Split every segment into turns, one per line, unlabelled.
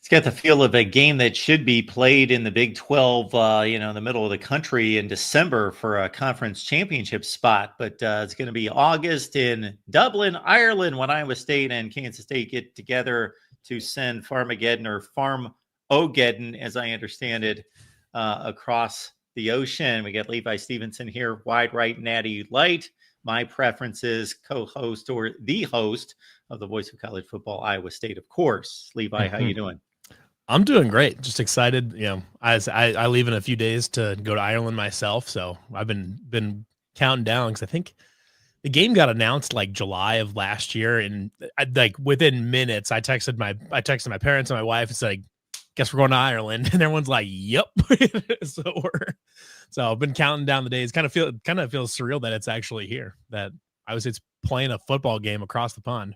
got the feel of a game that should be played in the Big 12, in the middle of the country in December for a conference championship spot. But it's going to be August in Dublin, Ireland, when Iowa State and Kansas State get together to send Farmageddon or Farm-O-Geddon, as I understand it, across the ocean. We got Levi Stevenson here, wide right, natty light. My preference is co-host or the host of the Voice of College Football, Iowa State, of course. Levi, how you doing?
I'm doing great. Just excited. As I leave in a few days to go to Ireland myself. So I've been counting down because I think the game got announced like July of last year. And within minutes, I texted my parents and my wife and said, guess we're going to Ireland. And everyone's like, yep. so I've been counting down the days. Kind of feels surreal that it's actually here, that I was playing a football game across the pond.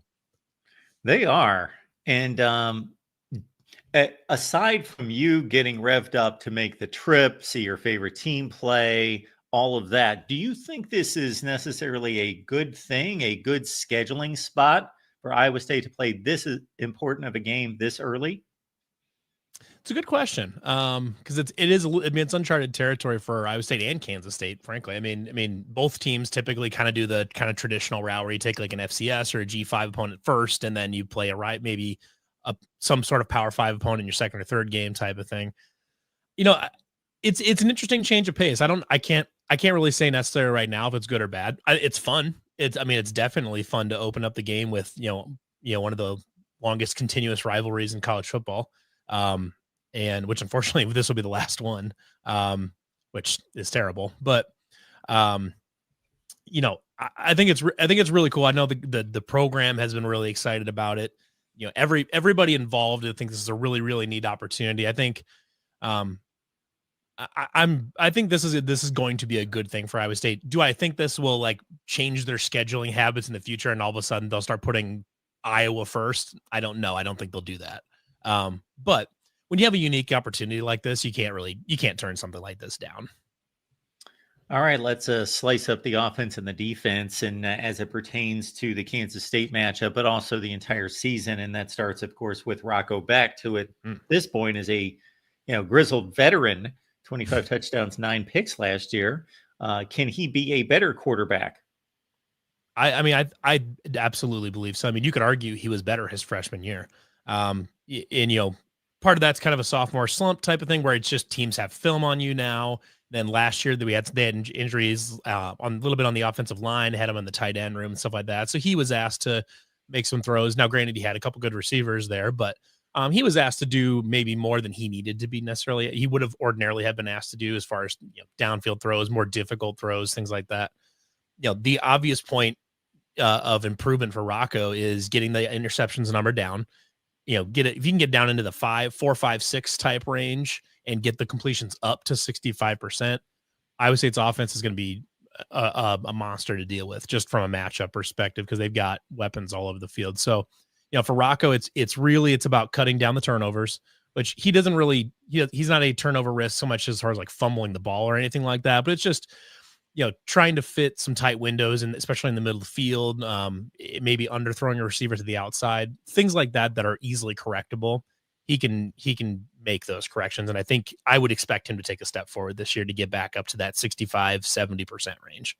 They are. And aside from you getting revved up to make the trip, see your favorite team play, all of that, do you think this is necessarily a good thing, a good scheduling spot for Iowa State to play this important of a game this early?
It's a good question, because it's uncharted territory for Iowa State and Kansas State. Frankly, I mean, both teams typically kind of do the kind of traditional route where you take like an FCS or a G5 opponent first, and then you play maybe some sort of Power 5 opponent in your second or third game type of thing. It's an interesting change of pace. I can't really say necessarily right now if it's good or bad. It's fun. It's definitely fun to open up the game with one of the longest continuous rivalries in college football. And which unfortunately this will be the last one, which is terrible. But I think it's really cool. I know the program has been really excited about it. Everybody involved, I think this is a really, really neat opportunity. I think I think this is going to be a good thing for Iowa State. Do I think this will like change their scheduling habits in the future and all of a sudden they'll start putting Iowa first? I don't know. I don't think they'll do that. But when you have a unique opportunity like this, you can't turn something like this down.
All right, let's slice up the offense and the defense, and as it pertains to the Kansas State matchup, but also the entire season. And that starts, of course, with Rocco Becht, who at this point is a grizzled veteran, 25 touchdowns, 9 picks last year. Can he be a better quarterback?
I absolutely believe so. I mean, you could argue he was better his freshman year. Part of that's kind of a sophomore slump type of thing where it's just teams have film on you now. Then last year they had injuries on a little bit on the offensive line, had him in the tight end room and stuff like that. So he was asked to make some throws. Now, granted, he had a couple good receivers there, but he was asked to do maybe more than he needed to be necessarily. He would have ordinarily have been asked to do as far as downfield throws, more difficult throws, things like that. The obvious point of improvement for Rocco is getting the interceptions number down. If you can get down into the 4, 5, 6 type range and get the completions up to 65%, Iowa State's offense is going to be a monster to deal with just from a matchup perspective because they've got weapons all over the field. So, for Rocco, it's about cutting down the turnovers, which he doesn't really, he's not a turnover risk so much as far as like fumbling the ball or anything like that, but it's just, trying to fit some tight windows and especially in the middle of the field, maybe underthrowing a receiver to the outside, things like that are easily correctable. He can make those corrections. And I think I would expect him to take a step forward this year to get back up to that 65-70% range.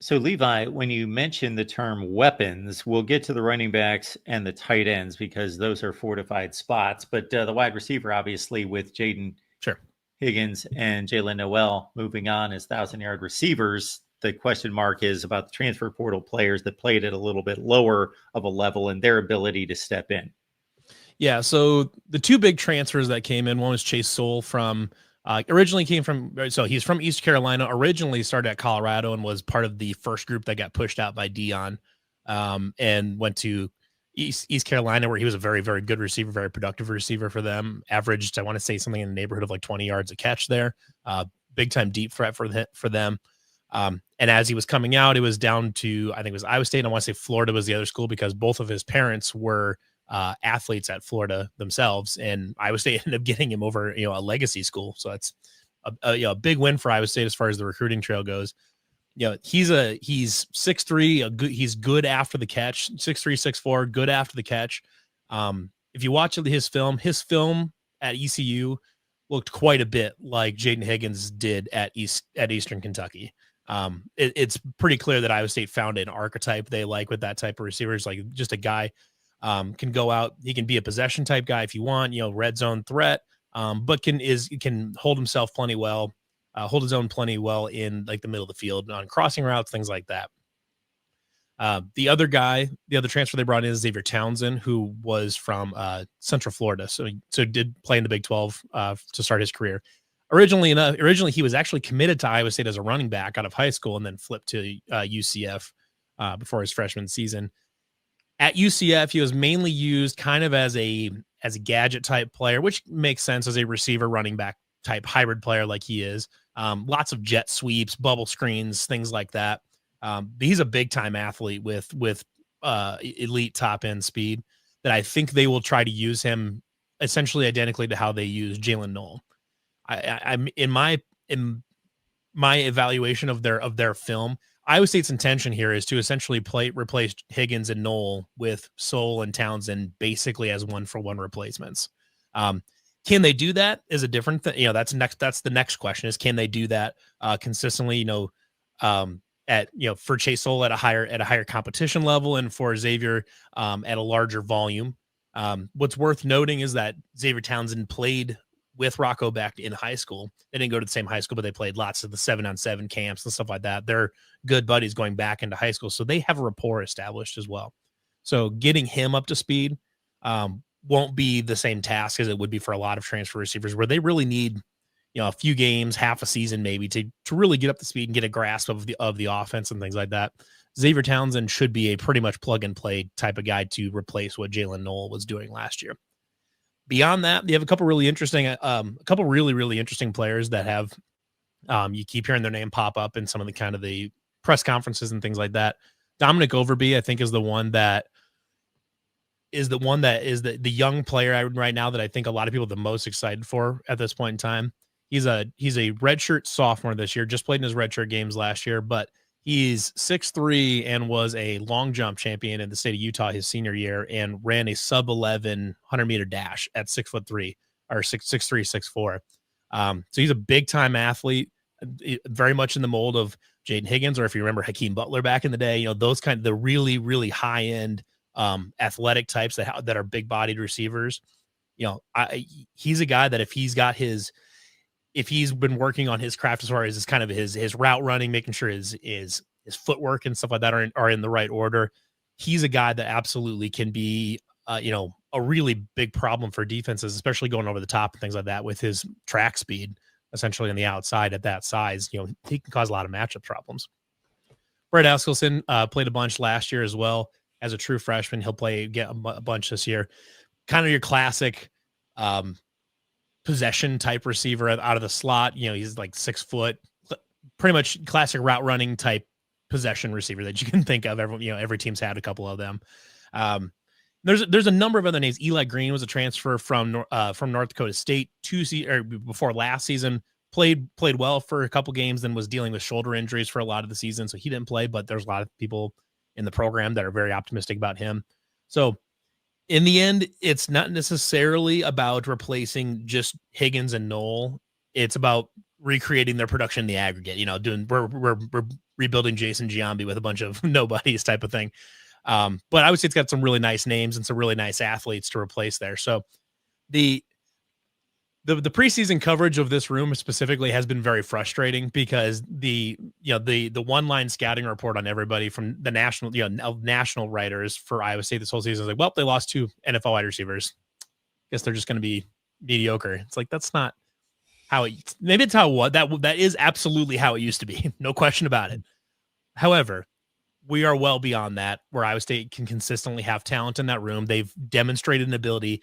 So Levi, when you mention the term weapons, we'll get to the running backs and the tight ends because those are fortified spots, but the wide receiver, obviously with Jaden Higgins and Jalen Noel moving on as 1,000-yard receivers. The question mark is about the transfer portal players that played at a little bit lower of a level and their ability to step in.
Yeah, so the two big transfers that came in, one was Chase Soule from originally came from, so he's from East Carolina, originally started at Colorado and was part of the first group that got pushed out by Dion, and went to East Carolina, where he was a very, very good receiver, very productive receiver for them. Averaged, I want to say, something in the neighborhood of like 20 yards a catch there. Big time deep threat for them. And as he was coming out, it was down to, I think it was Iowa State, and I want to say Florida was the other school because both of his parents were athletes at Florida themselves, and Iowa State ended up getting him over, a legacy school. So that's a big win for Iowa State as far as the recruiting trail goes. He's 6'3", he's good after the catch, 6'3", 6'4", good after the catch. if you watch his film at ECU looked quite a bit like Jaden Higgins did at Eastern Kentucky. It's pretty clear that Iowa State found an archetype they like with that type of receivers, like just a guy can go out. He can be a possession type guy if you want, red zone threat, but can hold himself plenty well, hold his own plenty well in like the middle of the field on crossing routes, things like that. The other transfer they brought in is Xavier Townsend, who was from Central Florida, so did play in the Big 12 to start his career. Originally he was actually committed to Iowa State as a running back out of high school, and then flipped to UCF before his freshman season. At UCF, he was mainly used kind of as a gadget type player, which makes sense as a receiver running back type hybrid player like he is. Lots of jet sweeps, bubble screens, things like that. But he's a big time athlete with elite top end speed that I think they will try to use him essentially identically to how they use Jalen Knoll. I'm in my evaluation of their film, Iowa State's intention here is to essentially replace Higgins and Knoll with Soule and Townsend basically as 1-for-1 replacements. Can they do that is a different thing. That's the next question is, can they do that consistently, for Chase Soule at a higher competition level, and for Xavier at a larger volume. What's worth noting is that Xavier Townsend played with Rocco Becht in high school. They didn't go to the same high school, but they played lots of the 7-on-7 camps and stuff like that. They're good buddies going back into high school, so they have a rapport established as well. So getting him up to speed won't be the same task as it would be for a lot of transfer receivers, where they really need a few games, half a season maybe, to really get up to speed and get a grasp of the offense and things like that. Xavier Townsend should be a pretty much plug and play type of guy to replace what Jalen Knoll was doing last year. Beyond that, you have a couple really interesting players that have you keep hearing their name pop up in some of the kind of the press conferences and things like that. Dominic Overby, I think, is the one that is the young player right now that I think a lot of people are the most excited for at this point in time. He's a redshirt sophomore this year, just played in his redshirt games last year, but he's 6'3" and was a long jump champion in the state of Utah his senior year, and ran a sub 11 100-meter dash at 6'3" or 6'3", 6'4". So he's a big time athlete, very much in the mold of Jaden Higgins, or if you remember Hakeem Butler back in the day, those kind of the really, really high end athletic types that are big bodied receivers. He's a guy that if he's been working on his craft as far as his route running, making sure his footwork and stuff like that are in the right order, he's a guy that absolutely can be, a really big problem for defenses, especially going over the top and things like that with his track speed, essentially on the outside at that size. He can cause a lot of matchup problems. Brett Eskelson played a bunch last year as well as a true freshman. He'll get a bunch this year. Kind of your classic, possession type receiver out of the slot. He's like 6 foot, pretty much classic route running type possession receiver that you can think of. Every team's had a couple of them. There's a number of other names. Eli Green was a transfer from North Dakota State before last season. Played well for a couple games, then was dealing with shoulder injuries for a lot of the season, so he didn't play. But there's a lot of people in the program that are very optimistic about him. So in the end, it's not necessarily about replacing just Higgins and Knoll. It's about recreating their production in the aggregate. We're rebuilding Jason Giambi with a bunch of nobodies type of thing. But I would say it's got some really nice names and some really nice athletes to replace there. So the preseason coverage of this room specifically has been very frustrating, because the one line scouting report on everybody from the national writers for Iowa State this whole season is like, well, they lost 2 NFL wide receivers. Guess they're just going to be mediocre. It's like, that's not how it, maybe it's how that is absolutely how it used to be. No question about it. However, we are well beyond that, where Iowa State can consistently have talent in that room. They've demonstrated an ability.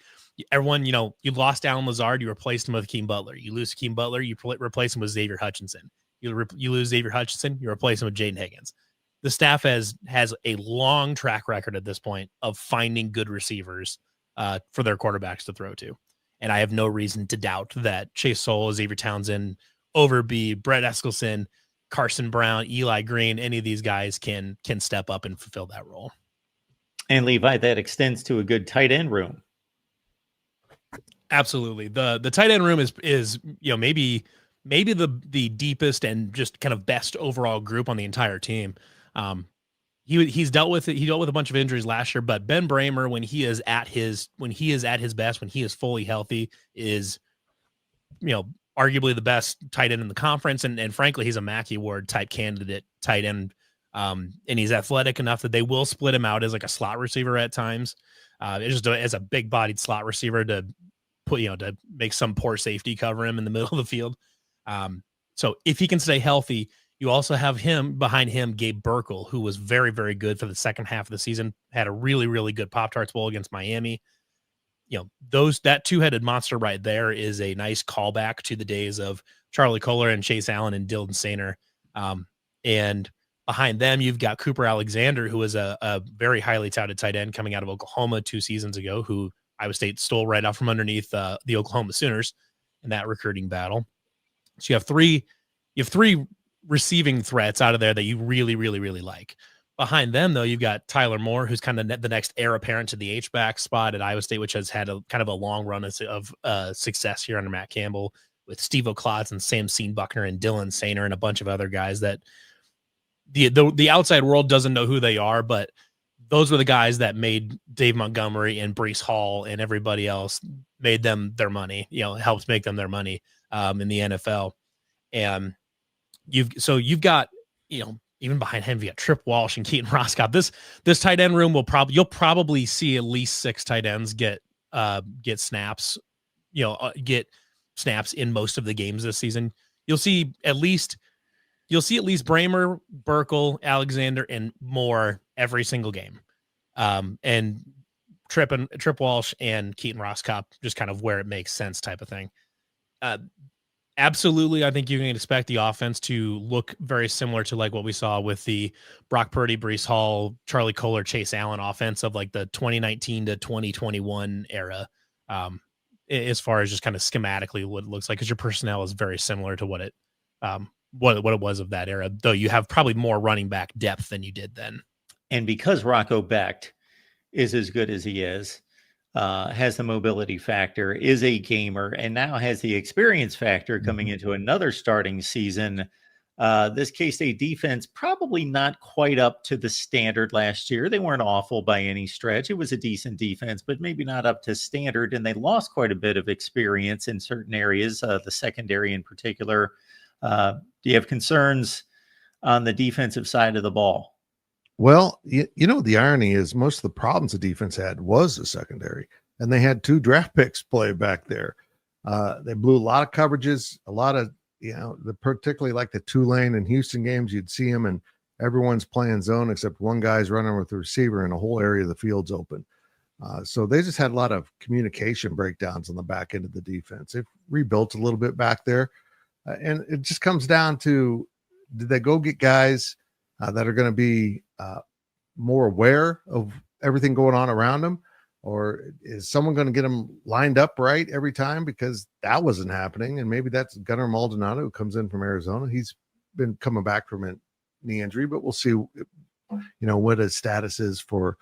Everyone, you lost Alan Lazard, you replaced him with Hakeem Butler. You lose Hakeem Butler, you replace him with Xavier Hutchinson. You lose Xavier Hutchinson, you replace him with Jaden Higgins. The staff has a long track record at this point of finding good receivers for their quarterbacks to throw to. And I have no reason to doubt that Chase Soule, Xavier Townsend, Overby, Brett Eskelson, Carson Brown, Eli Green, any of these guys can step up and fulfill that role.
And Levi, that extends to a good tight end room.
Absolutely. The tight end room is maybe the deepest and just kind of best overall group on the entire team. Um, he's dealt with it. He dealt with a bunch of injuries last year, but Ben Bramer, when he is at his best, when he is fully healthy, is arguably the best tight end in the conference, and frankly, he's a Mackey Award type candidate tight end. And he's athletic enough that they will split him out as like a slot receiver at times. It's just as a big bodied slot receiver to to make some poor safety cover him in the middle of the field. So if he can stay healthy, you also have him behind him, Gabe Burkle, who was very, very good for the second half of the season, had a really, really good Pop-Tarts Bowl against Miami. That two-headed monster right there is a nice callback to the days of Charlie Kohler and Chase Allen and Dylan Sainer. And behind them, you've got Cooper Alexander, who is a very highly touted tight end coming out of Oklahoma 2 seasons ago, who Iowa State stole right out from underneath the Oklahoma Sooners in that recruiting battle. So you have three receiving threats out of there that you really, really, really like. Behind them, though, you've got Tyler Moore, who's kind of the next heir apparent to the H-back spot at Iowa State, which has had a kind of a long run of success here under Matt Campbell, with Steve O'Klotz and Sam Seenbuckner and Dylan Sainer and a bunch of other guys that the outside world doesn't know who they are, but those were the guys that made Dave Montgomery and Breece Hall and everybody else, made them their money, helped make them their money in the NFL. And you've got, even behind him, you got Trip Walsh and Keaton Roscoff. This tight end room you'll probably see at least 6 tight ends get snaps, get snaps in most of the games this season. You'll see at least Bramer, Burkle, Alexander, and Moore every single game. And Trip Walsh and Keaton Roscoff just kind of where it makes sense type of thing. Absolutely, I think you can expect the offense to look very similar to like what we saw with the Brock Purdy, Breece Hall, Charlie Kohler, Chase Allen offense of like the 2019 to 2021 era. As far as just kind of schematically what it looks like, because your personnel is very similar to what it was of that era, though you have probably more running back depth than you did then.
And because Rocco Becht is as good as he is, has the mobility factor, is a gamer, and now has the experience factor coming into another starting season, this K-State defense probably not quite up to the standard last year. They weren't awful by any stretch. It was a decent defense, but maybe not up to standard, and they lost quite a bit of experience in certain areas, the secondary in particular. Do you have concerns on the defensive side of the ball?
Well, the irony is most of the problems the defense had was the secondary, and they had 2 draft picks play back there. They blew a lot of coverages, a lot of, particularly like the Tulane and Houston games, you'd see them and everyone's playing zone except one guy's running with the receiver and the whole area of the field's open. So they just had a lot of communication breakdowns on the back end of the defense. They've rebuilt a little bit back there. And it just comes down to, did they go get guys that are going to be more aware of everything going on around them, or is someone going to get them lined up right every time? Because that wasn't happening. And maybe that's Gunnar Maldonado, who comes in from Arizona. He's been coming back from a knee injury, but we'll see, what his status is for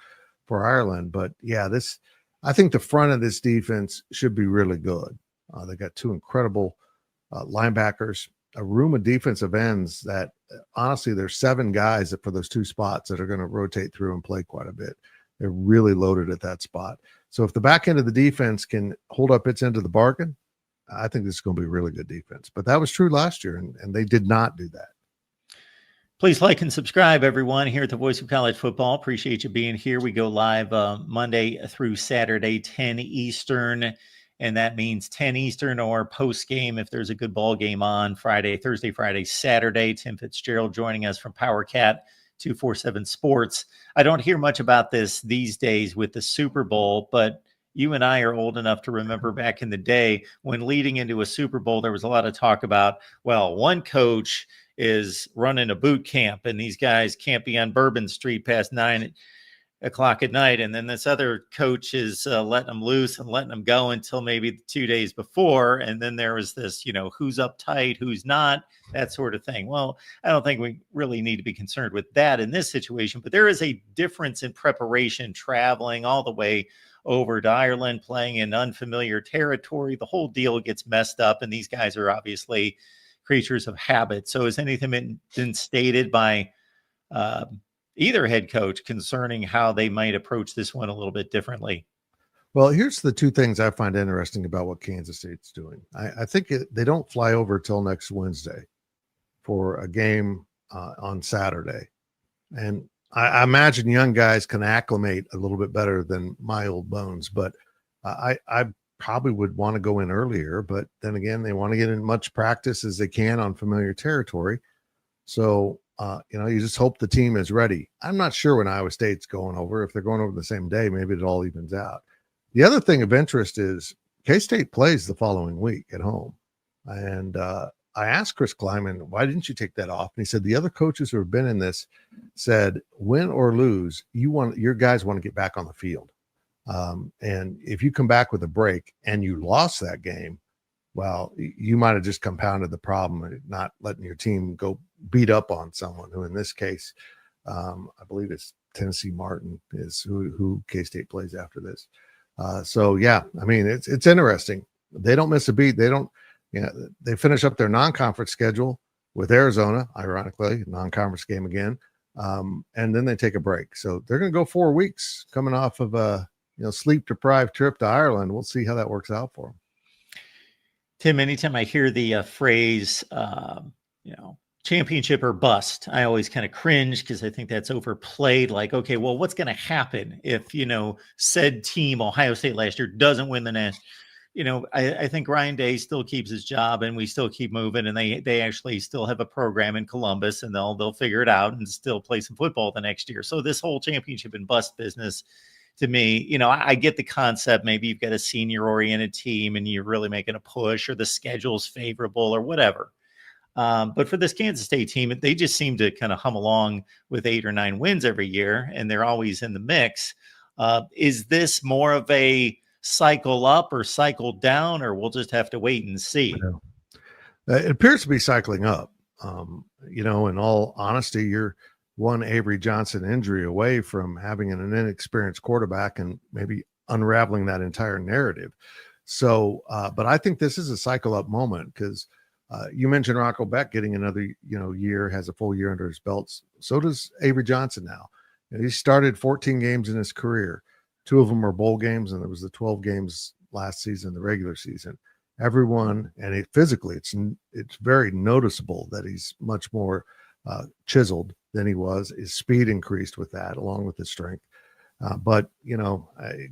Ireland. But yeah, I think the front of this defense should be really good. They got 2 incredible linebackers, a room of defensive ends that honestly, there's 7 guys for those 2 spots that are going to rotate through and play quite a bit. They're really loaded at that spot. So if the back end of the defense can hold up its end of the bargain, I think this is going to be a really good defense. But that was true last year, and they did not do that.
Please like and subscribe, everyone, here at the Voice of College Football. Appreciate you being here. We go live Monday through Saturday, 10 Eastern. And that means 10 Eastern or post-game if there's a good ball game on Thursday, Friday, Saturday. Tim Fitzgerald joining us from PowerCat 247 Sports. I don't hear much about this these days with the Super Bowl, but you and I are old enough to remember back in the day when leading into a Super Bowl, there was a lot of talk about, well, one coach is running a boot camp and these guys can't be on Bourbon Street past 9 o'clock at night, and then this other coach is letting them loose and letting them go until maybe 2 days before, and then there was this, who's uptight, who's not, that sort of thing. Well, I don't think we really need to be concerned with that in this situation, but there is a difference in preparation, traveling all the way over to Ireland, playing in unfamiliar territory. The whole deal gets messed up, and these guys are obviously creatures of habit. So has anything been stated by either head coach concerning how they might approach this one a little bit differently?
Well, here's the two things I find interesting about what Kansas State's doing. I think they don't fly over till next Wednesday for a game on Saturday. And I imagine young guys can acclimate a little bit better than my old bones, but I probably would want to go in earlier. But then again, they want to get in much practice as they can on familiar territory. So, you just hope the team is ready. I'm not sure when Iowa State's going over. If they're going over the same day, maybe it all evens out. The other thing of interest is K-State plays the following week at home. And I asked Chris Kleiman, why didn't you take that off? And he said, the other coaches who have been in this said, win or lose, your guys want to get back on the field. And if you come back with a break and you lost that game, well, you might have just compounded the problem, not letting your team go beat up on someone who, in this case, I believe it's Tennessee Martin is who K-State plays after this. So yeah, I mean, it's interesting. They don't miss a beat. They finish up their non-conference schedule with Arizona, ironically, non-conference game again. And then they take a break. So they're going to go 4 weeks coming off of a, sleep-deprived trip to Ireland. We'll see how that works out for them.
Tim, anytime I hear the phrase, championship or bust, I always kind of cringe because I think that's overplayed. Like, okay, well, what's going to happen if, said team, Ohio State last year, doesn't win the national? I think Ryan Day still keeps his job and we still keep moving, and they actually still have a program in Columbus, and they'll figure it out and still play some football the next year. So this whole championship and bust business, to me, I get the concept. Maybe you've got a senior oriented team and you're really making a push, or the schedule's favorable or whatever. But for this Kansas State team, they just seem to kind of hum along with 8 or 9 wins every year, and they're always in the mix. Is this more of a cycle up or cycle down, or we'll just have to wait and see?
It appears to be cycling up. In all honesty, you're one Avery Johnson injury away from having an inexperienced quarterback and maybe unraveling that entire narrative. So, but I think this is a cycle up moment because you mentioned Rocco Beck getting another, year, has a full year under his belts. So does Avery Johnson now. He started 14 games in his career. 2 of them are bowl games, and there was the 12 games last season, the regular season. Everyone, and physically, it's very noticeable that he's much more chiseled than he was. His speed increased with that, along with his strength. But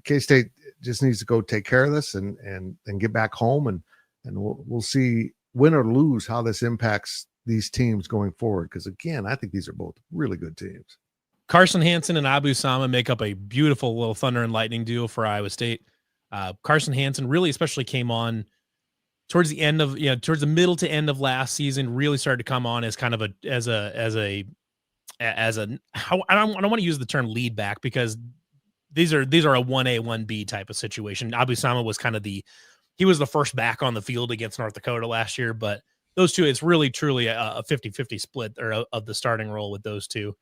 K-State just needs to go take care of this and get back home, and we'll see, win or lose, how this impacts these teams going forward. Because again, I think these are both really good teams.
Carson Hansen and Abu Sama make up a beautiful little thunder and lightning duo for Iowa State. Carson Hansen really especially came on towards the end of, towards the middle to end of last season, really started to come on as kind of I don't want to use the term lead back, because these are a 1A, 1B type of situation. Abu Sama was kind of he was the first back on the field against North Dakota last year, but those two, it's really truly a 50-50 split of the starting role with those two.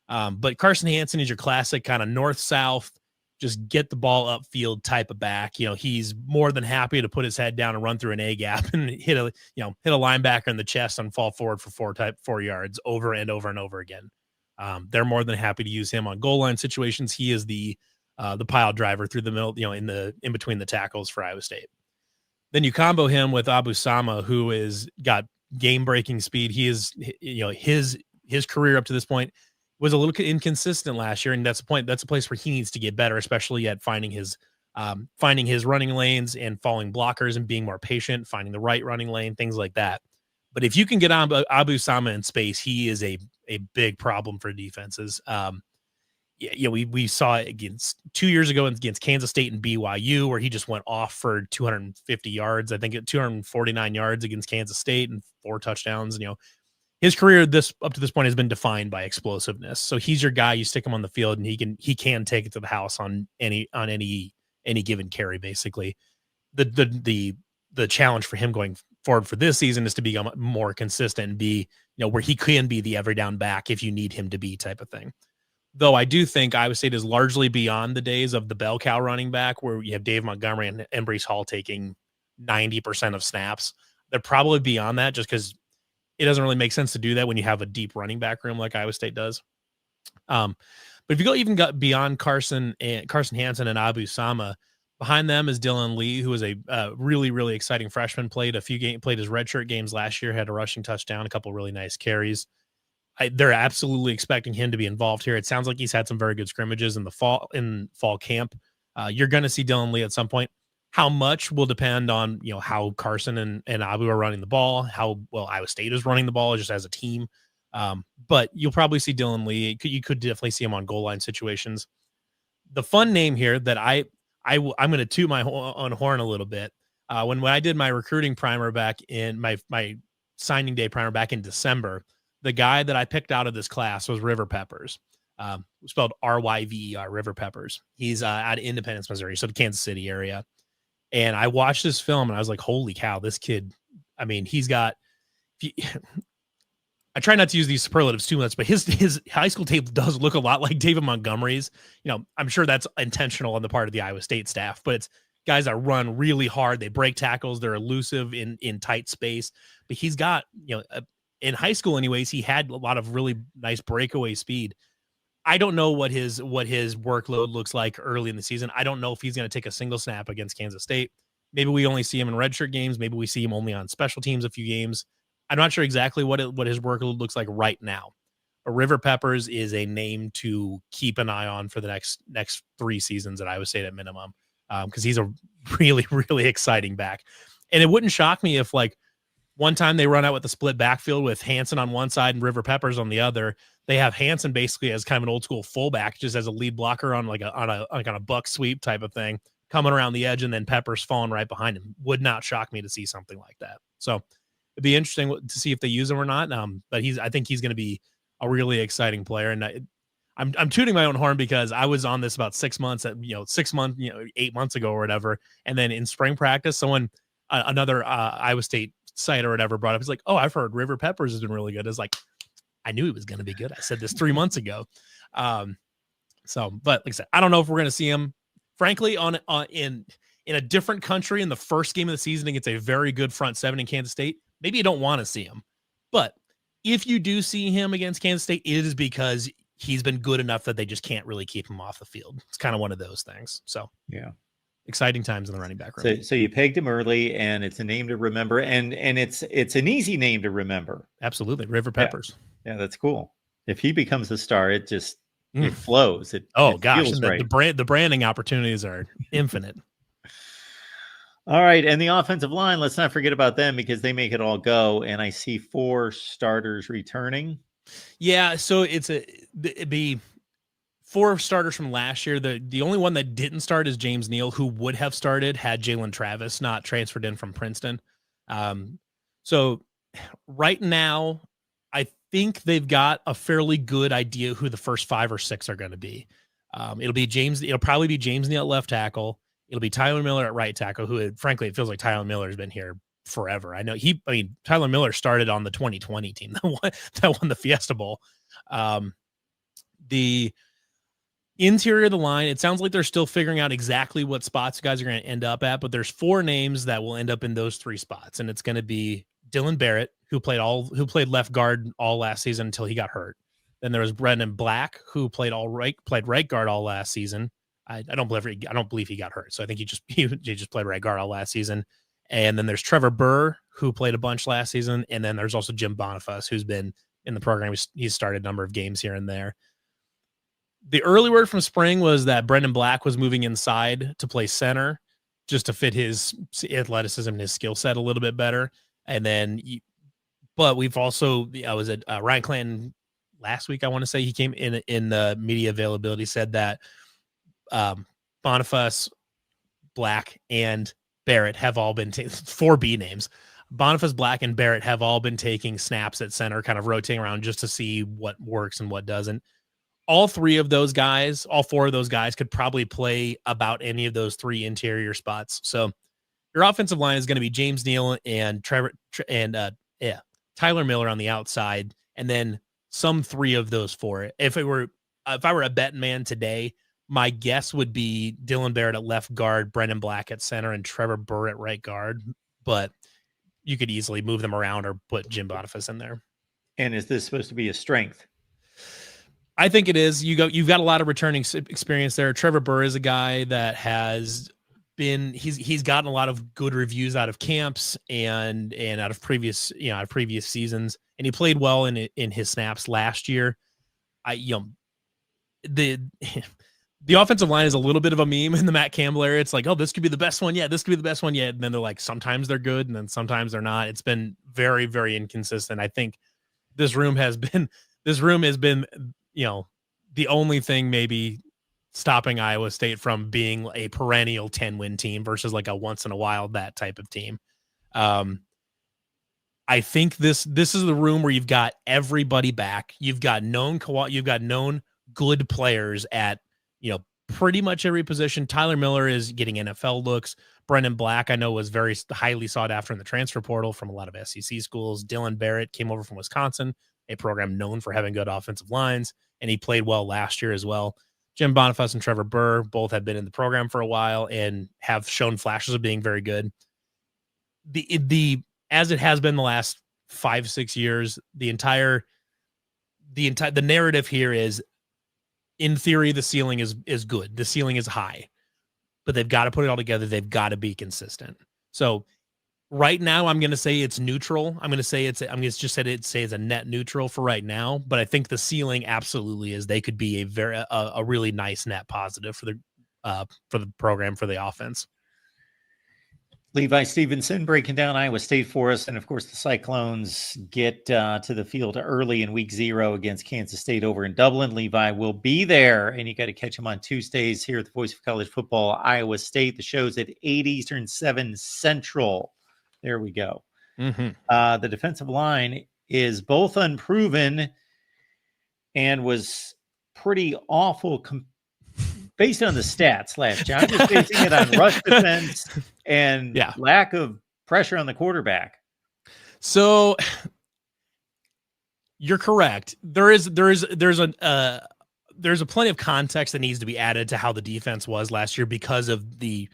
But Carson Hansen is your classic kind of north-south, just get the ball upfield type of back. He's more than happy to put his head down and run through an A gap and hit a linebacker in the chest and fall forward for 4 yards over and over and over again. They're more than happy to use him on goal line situations. He is the pile driver through the middle, in between the tackles for Iowa State. Then you combo him with Abu Sama, who is got game-breaking speed. He is, his career up to this point was a little inconsistent last year, and that's the point. That's a place where he needs to get better, especially at finding his running lanes and following blockers and being more patient, finding the right running lane, things like that. But if you can get on Abu Sama in space, he is a big problem for defenses. We saw it against 2 years ago against Kansas State and BYU, where he just went off for 250 yards. I think 249 yards against Kansas State and 4 touchdowns. his career up to this point has been defined by explosiveness. So he's your guy. You stick him on the field, and he can take it to the house on any given carry. Basically, the challenge for him going forward for this season is to become more consistent and be, where he can be the every down back if you need him to be, type of thing. Though I do think Iowa State is largely beyond the days of the bell cow running back where you have Dave Montgomery and Breece Hall taking 90% of snaps. They're probably beyond that just because it doesn't really make sense to do that when you have a deep running back room like Iowa State does. But if you go even beyond Carson Hansen and Abu Sama, behind them is Dylan Lee, who is a really, really exciting freshman. Played his redshirt games last year, had a rushing touchdown, a couple really nice carries. They're absolutely expecting him to be involved here. It sounds like he's had some very good scrimmages in fall camp. You're going to see Dylan Lee at some point. How much will depend on, how Carson and Abu are running the ball, how well Iowa State is running the ball just as a team. But you'll probably see Dylan Lee. You could definitely see him on goal line situations. The fun name here that I'm going to toot my own horn a little bit. When I did my recruiting primer back in my signing day primer back in December, the guy that I picked out of this class was River Peppers, spelled Ryver, River Peppers. He's out of Independence, Missouri, so the Kansas City area. And I watched this film and I was like, holy cow, this kid, I mean, he's got, I try not to use these superlatives too much, but his high school tape does look a lot like David Montgomery's. I'm sure that's intentional on the part of the Iowa State staff, but it's guys that run really hard. They break tackles. They're elusive in tight space, but he's got, in high school anyways, he had a lot of really nice breakaway speed. I don't know what his workload looks like early in the season. I don't know if he's going to take a single snap against Kansas State. Maybe we only see him in redshirt games. Maybe we see him only on special teams a few games. I'm not sure exactly what his workload looks like right now. But River Peppers is a name to keep an eye on for the next 3 seasons at Iowa State at minimum, because he's a really, really exciting back. And it wouldn't shock me if, like, one time they run out with the split backfield with Hansen on one side and River Peppers on the other. They have Hansen basically as kind of an old school fullback, just as a lead blocker on a buck sweep type of thing, coming around the edge, and then Peppers falling right behind him. Would not shock me to see something like that. So it'd be interesting to see if they use him or not. But I think he's going to be a really exciting player. And I'm tooting my own horn because I was on this about 6 months, 8 months ago or whatever. And then in spring practice, another Iowa State site or whatever brought up, he's like, oh, I've heard River Peppers has been really good. It's like, I knew he was going to be good. I said this 3 months ago. But like I said, I don't know if we're going to see him, frankly, in a different country in the first game of the season against a very good front seven in Kansas State. Maybe you don't want to see him, but if you do see him against Kansas State, it is because he's been good enough that they just can't really keep him off the field. It's kind of one of those things. So yeah. Exciting times in the running back room.
So you pegged him early, and it's a name to remember, and it's an easy name to remember.
Absolutely, River Peppers.
Yeah, that's cool. If he becomes a star, it just it flows. It
gosh,
feels
and
right.
the branding opportunities are infinite.
All right, and the offensive line, let's not forget about them because they make it all go. And I see 4 starters returning.
Yeah, so it'd be 4 starters from last year. The only one that didn't start is James Neal, who would have started had Jalen Travis not transferred in from Princeton. So right now, I think they've got a fairly good idea who the first 5 or 6 are going to be. It'll probably be James Neal at left tackle. It'll be Tyler Miller at right tackle, who frankly, it feels like Tyler Miller has been here forever. I know Tyler Miller started on the 2020 team that won the Fiesta Bowl. The interior of the line, it sounds like they're still figuring out exactly what spots guys are going to end up at, but there's 4 names that will end up in those 3 spots. And it's going to be Dylan Barrett, who played left guard all last season until he got hurt. Then there was Brendan Black, who played right guard all last season. I don't believe he got hurt. So I think he just played right guard all last season. And then there's Trevor Burr, who played a bunch last season. And then there's also Jim Boniface, who's been in the program. He's started a number of games here and there. The early word from spring was that Brendan Black was moving inside to play center just to fit his athleticism and his skill set a little bit better. And then, but we've also, I was at Ryan Clanton last week. I want to say he came in the media availability, said that Boniface, Black, and Barrett have all been 4 B names Boniface, Black, and Barrett have all been taking snaps at center, kind of rotating around just to see what works and what doesn't. All four of those guys could probably play about any of those three interior spots. So your offensive line is going to be James Neal and Tyler Miller on the outside, and then some three of those four. If I were a betting man today, my guess would be Dylan Barrett at left guard, Brendan Black at center, and Trevor Burr at right guard. But you could easily move them around or put Jim Boniface in there.
And is this supposed to be a strength?
I think it is. You've got a lot of returning experience there. Trevor Burr is a guy that has been he's gotten a lot of good reviews out of camps and out of previous seasons, and he played well in his snaps last year. The offensive line is a little bit of a meme in the Matt Campbell area. It's like, oh, this could be the best one yet. This could be the best one yet. And then they're like, sometimes they're good, and then sometimes they're not. It's been very, very inconsistent. I think this room has been, the only thing maybe stopping Iowa State from being a perennial 10-win team versus like a once in a while, that type of team. I think this is the room where you've got everybody back. You've got known good players at, pretty much every position. Tyler Miller is getting NFL looks. Brendan Black, I know, was very highly sought after in the transfer portal from a lot of SEC schools. Dylan Barrett came over from Wisconsin, a program known for having good offensive lines, and he played well last year as well. Jim Boniface and Trevor Burr both have been in the program for a while and have shown flashes of being very good. As it has been the last 5-6 years, the narrative here is, in theory, the ceiling is good. The ceiling is high, but they've got to put it all together. They've got to be consistent. So right now, I'm going to say it's neutral. I'm going to say it's a net neutral for right now, but I think the ceiling absolutely is they could be a really nice net positive for the program, for the offense.
Levi Stevenson breaking down Iowa State for us. And of course, the Cyclones get to the field early in week 0 against Kansas State over in Dublin. Levi will be there, and you got to catch him on Tuesdays here at the Voice of College Football, Iowa State. The show's at 8 Eastern, 7 Central. There we go.
Mm-hmm.
The defensive line is both unproven and was pretty awful based on the stats last year. I'm just basing it on rush defense and lack of pressure on the quarterback.
So you're correct. There's a plenty of context that needs to be added to how the defense was last year because of the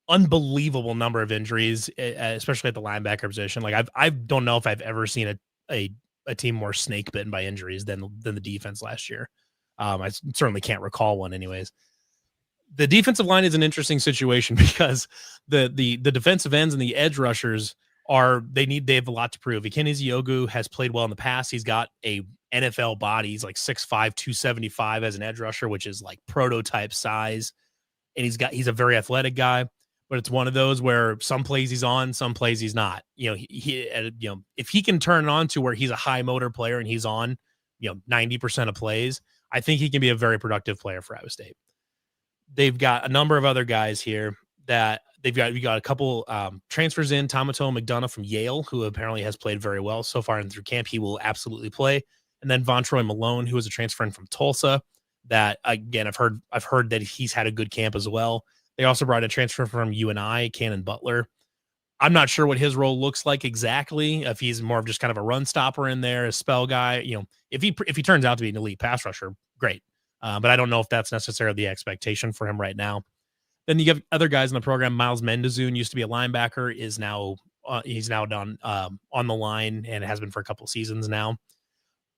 unbelievable number of injuries, especially at the linebacker position. Like I don't know if I've ever seen a team more snake bitten by injuries than the defense last year. I certainly can't recall one anyways. The defensive line is an interesting situation because the defensive ends and the edge rushers they have a lot to prove. Ikenezi Ogu has played well in the past. He's got a NFL body. He's like 6'5", 275 as an edge rusher, which is like prototype size. And he's a very athletic guy, but it's one of those where some plays he's on, some plays he's not. If he can turn it on to where he's a high motor player and he's on, 90% of plays, I think he can be a very productive player for Iowa State. They've got a number of other guys here that we got a couple transfers in. Tomato McDonough from Yale, who apparently has played very well so far in through camp. He will absolutely play. And then Vontroy Malone, who was a transfer in from Tulsa, that again, I've heard that he's had a good camp as well. They also brought a transfer from UNI, Cannon Butler. I'm not sure what his role looks like exactly. If he's more of just kind of a run stopper in there, a spell guy, if he turns out to be an elite pass rusher, great. But I don't know if that's necessarily the expectation for him right now. Then you have other guys in the program. Miles Mendezoon used to be a linebacker, he's now done on the line and has been for a couple seasons now.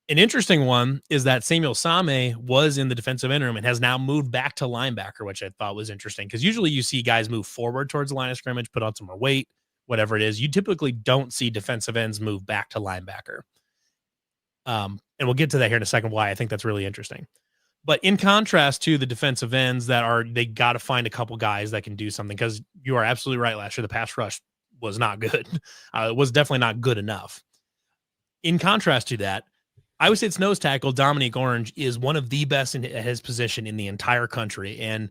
An interesting one is that Samuel Same was in the defensive end room and has now moved back to linebacker, which I thought was interesting because usually you see guys move forward towards the line of scrimmage, put on some more weight, whatever it is. You typically don't see defensive ends move back to linebacker. And we'll get to that here in a second, why I think that's really interesting. But in contrast to the defensive ends they got to find a couple guys that can do something, because you are absolutely right. Last year, the pass rush was not good. It was definitely not good enough. In contrast to that, Iowa State's nose tackle, Dominique Orange, is one of the best in his position in the entire country. And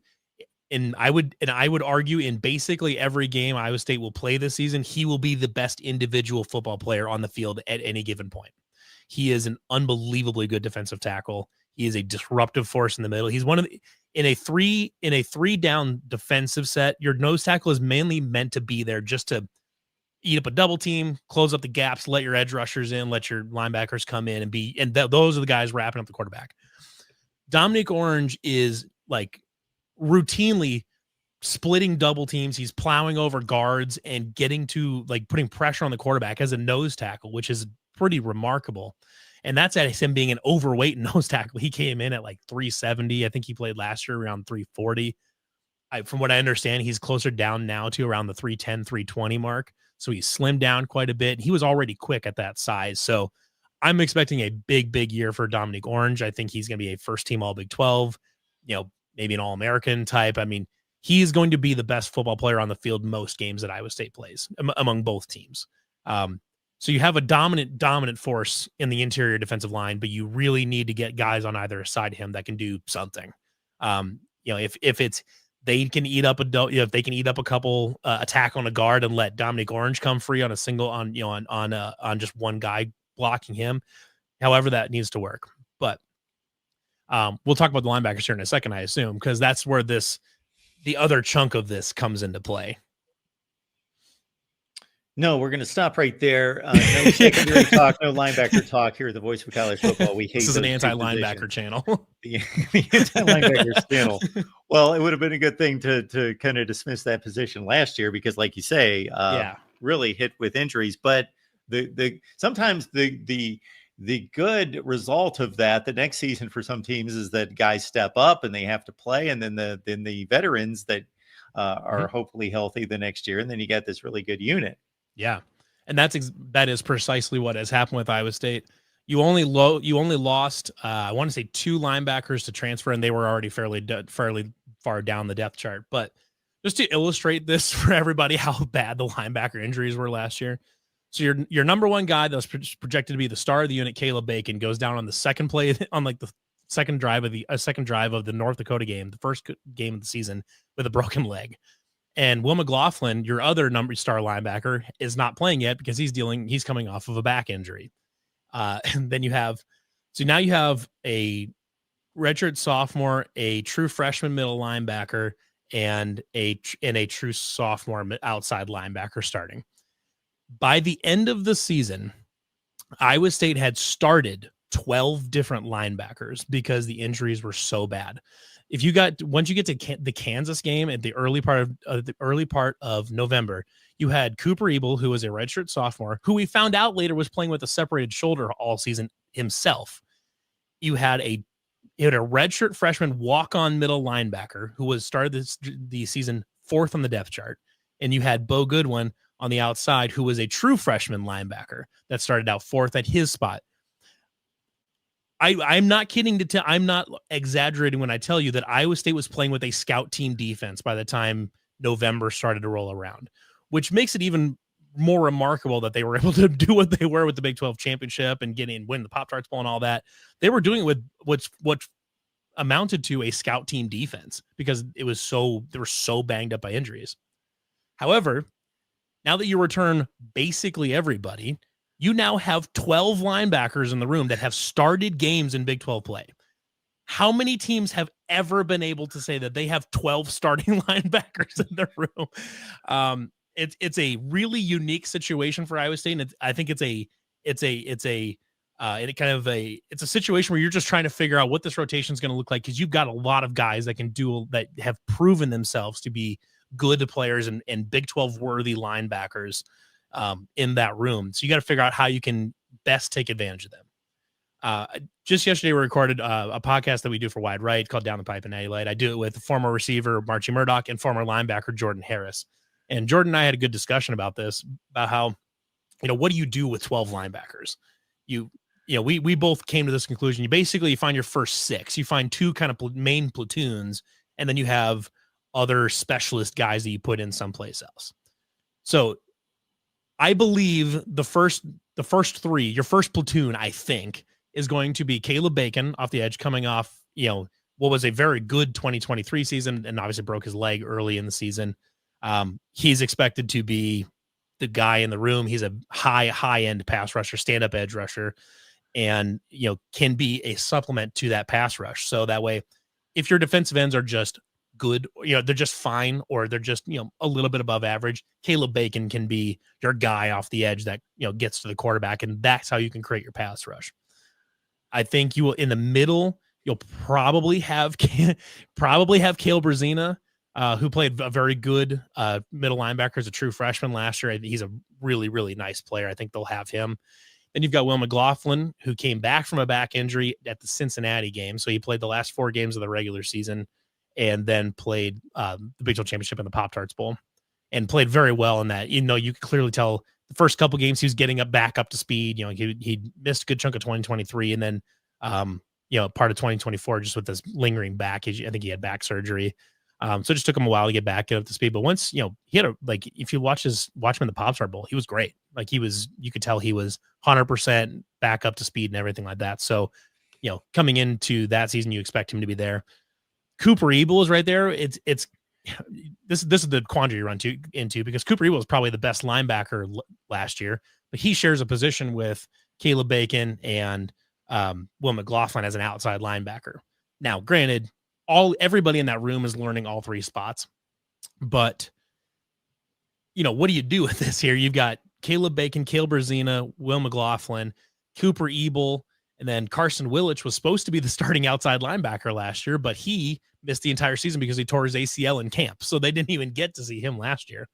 And I would argue in basically every game Iowa State will play this season, he will be the best individual football player on the field at any given point. He is an unbelievably good defensive tackle. He is a disruptive force in the middle. He's one of the, in a three down defensive set, your nose tackle is mainly meant to be there just to eat up a double team, close up the gaps, let your edge rushers in, let your linebackers come in and those are the guys wrapping up the quarterback. Dominic Orange is like routinely splitting double teams. He's plowing over guards and getting to like putting pressure on the quarterback as a nose tackle, which is pretty remarkable. And that's at him being an overweight nose tackle. He came in at like 370. I think he played last year around 340. From what I understand, he's closer down now to around the 310, 320 mark. So he's slimmed down quite a bit. He was already quick at that size. So I'm expecting a big year for Dominic Orange. I think he's going to be a first team All Big 12, maybe an All-American type. I mean, he is going to be the best football player on the field most games that Iowa State plays among both teams. So you have a dominant force in the interior defensive line, but you really need to get guys on either side of him that can do something. If it's they can eat up if they can eat up a couple attack on a guard and let Dominic Orange come free on a single on just one guy blocking him. However, that needs to work. But we'll talk about the linebackers here in a second, I assume, because that's where the other chunk of this comes into play.
No, we're going to stop right there. No secondary talk, no linebacker talk here at the Voice of College Football. We hate
this is an anti-linebacker channel.
The anti-linebackers channel. Well, it would have been a good thing to kind of dismiss that position last year because, like you say, really hit with injuries. But sometimes the good result of that the next season for some teams is that guys step up and they have to play, and then the veterans that are hopefully healthy the next year, and then you got this really good unit.
Yeah. And that is precisely what has happened with Iowa State. You only lost, I want to say 2 linebackers to transfer, and they were already fairly far down the depth chart. But just to illustrate this for everybody, how bad the linebacker injuries were last year. So your number one guy that was projected to be the star of the unit, Caleb Bacon, goes down on the second play on like the second drive of the North Dakota game, the first game of the season, with a broken leg. And Will McLaughlin, your other star linebacker, is not playing yet because he's coming off of a back injury. And then now you have a redshirt sophomore, a true freshman middle linebacker, and a true sophomore outside linebacker starting. By the end of the season, Iowa State had started 12 different linebackers because the injuries were so bad. Once you get to the Kansas game at the early part of November, you had Cooper Ebel, who was a redshirt sophomore, who we found out later was playing with a separated shoulder all season himself. You had a redshirt freshman walk-on middle linebacker who was started the season 4th on the depth chart, and you had Bo Goodwin on the outside, who was a true freshman linebacker that started out 4th at his spot. I'm not kidding I'm not exaggerating when I tell you that Iowa State was playing with a scout team defense by the time November started to roll around, which makes it even more remarkable that they were able to do what they were with the Big 12 championship and win the Pop-Tarts Bowl and all that. They were doing it with what amounted to a scout team defense because they were so banged up by injuries. However, now that you return basically everybody, you now have 12 linebackers in the room that have started games in Big 12 play. How many teams have ever been able to say that they have 12 starting linebackers in their room? It's a really unique situation for Iowa State, and I think it's a situation where you're just trying to figure out what this rotation is going to look like because you've got a lot of guys that have proven themselves to be good players and Big 12 worthy linebackers in that room. So you got to figure out how you can best take advantage of them. Just yesterday, we recorded a podcast that we do for Wide Right called Down the Pipe and Natty Light. I do it with former receiver Marchie Murdoch and former linebacker Jordan Harris. And Jordan and I had a good discussion about this, about how, what do you do with 12 linebackers? We both came to this conclusion. You find your first 6. You find 2 kind of main platoons, and then you have other specialist guys that you put in someplace else. So I believe the first 3, your first platoon, I think, is going to be Caleb Bacon off the edge, coming off, what was a very good 2023 season, and obviously broke his leg early in the season. He's expected to be the guy in the room. He's a high end pass rusher, stand up edge rusher, and can be a supplement to that pass rush. So that way, if your defensive ends are just good, they're just fine, or they're just a little bit above average, Caleb Bacon can be your guy off the edge that gets to the quarterback, and that's how you can create your pass rush. I think you will in the middle. You'll probably have Caleb Brazina, who played a very good middle linebacker as a true freshman last year. He's a really, really nice player. I think they'll have him. Then you've got Will McLaughlin, who came back from a back injury at the Cincinnati game. So he played the last 4 games of the regular season and then played the Big 12 Championship in the Pop-Tarts Bowl and played very well in that. You could clearly tell the first couple games he was getting back up to speed. He missed a good chunk of 2023, and then part of 2024 just with this lingering back. I think he had back surgery. So it just took him a while to get up to speed. But once, he had if you watch him in the Pop-Tart Bowl, he was great. You could tell he was 100% back up to speed and everything like that. So, coming into that season, you expect him to be there. Cooper Ebel is right there. This is the quandary you run into because Cooper Ebel is probably the best linebacker last year, but he shares a position with Caleb Bacon and Will McLaughlin as an outside linebacker. Now, granted, everybody in that room is learning all 3 spots, but what do you do with this here? You've got Caleb Bacon, Caleb Brazina, Will McLaughlin, Cooper Ebel, and then Carson Willich was supposed to be the starting outside linebacker last year, but he missed the entire season because he tore his ACL in camp. So they didn't even get to see him last year.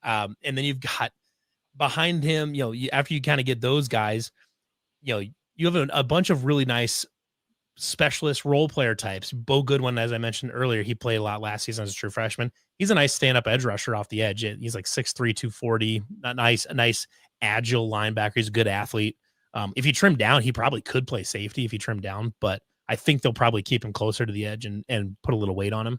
And then you've got behind him, after you kind of get those guys, you have a bunch of really nice specialist role player types. Bo Goodwin, as I mentioned earlier, he played a lot last season as a true freshman. He's a nice stand-up edge rusher off the edge. He's like 6'3", 240, a nice agile linebacker. He's a good athlete. If he trimmed down, he probably could play safety if he trimmed down, but I think they'll probably keep him closer to the edge and put a little weight on him.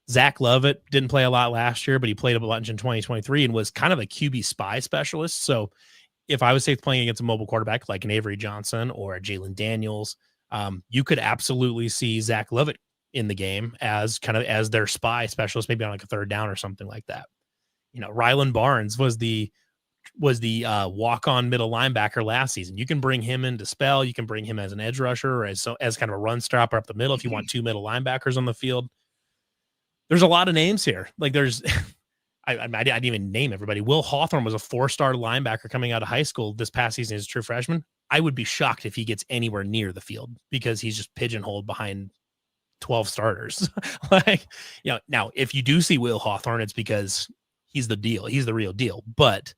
Zach Lovett didn't play a lot last year, but he played a bunch in 2023 and was kind of a QB spy specialist. So if I was safe playing against a mobile quarterback like an Avery Johnson or a Jalen Daniels, you could absolutely see Zach Lovett in the game as their spy specialist, maybe on like a third down or something like that. Rylan Barnes was the walk-on middle linebacker last season. You can bring him in to spell. You can bring him as an edge rusher or as kind of a run stopper up the middle if you want 2 middle linebackers on the field. There's a lot of names here. I didn't even name everybody. Will Hawthorne was a 4-star linebacker coming out of high school this past season as a true freshman. I would be shocked if he gets anywhere near the field because he's just pigeonholed behind 12 starters. Now if you do see Will Hawthorne, it's because he's the deal. He's the real deal. But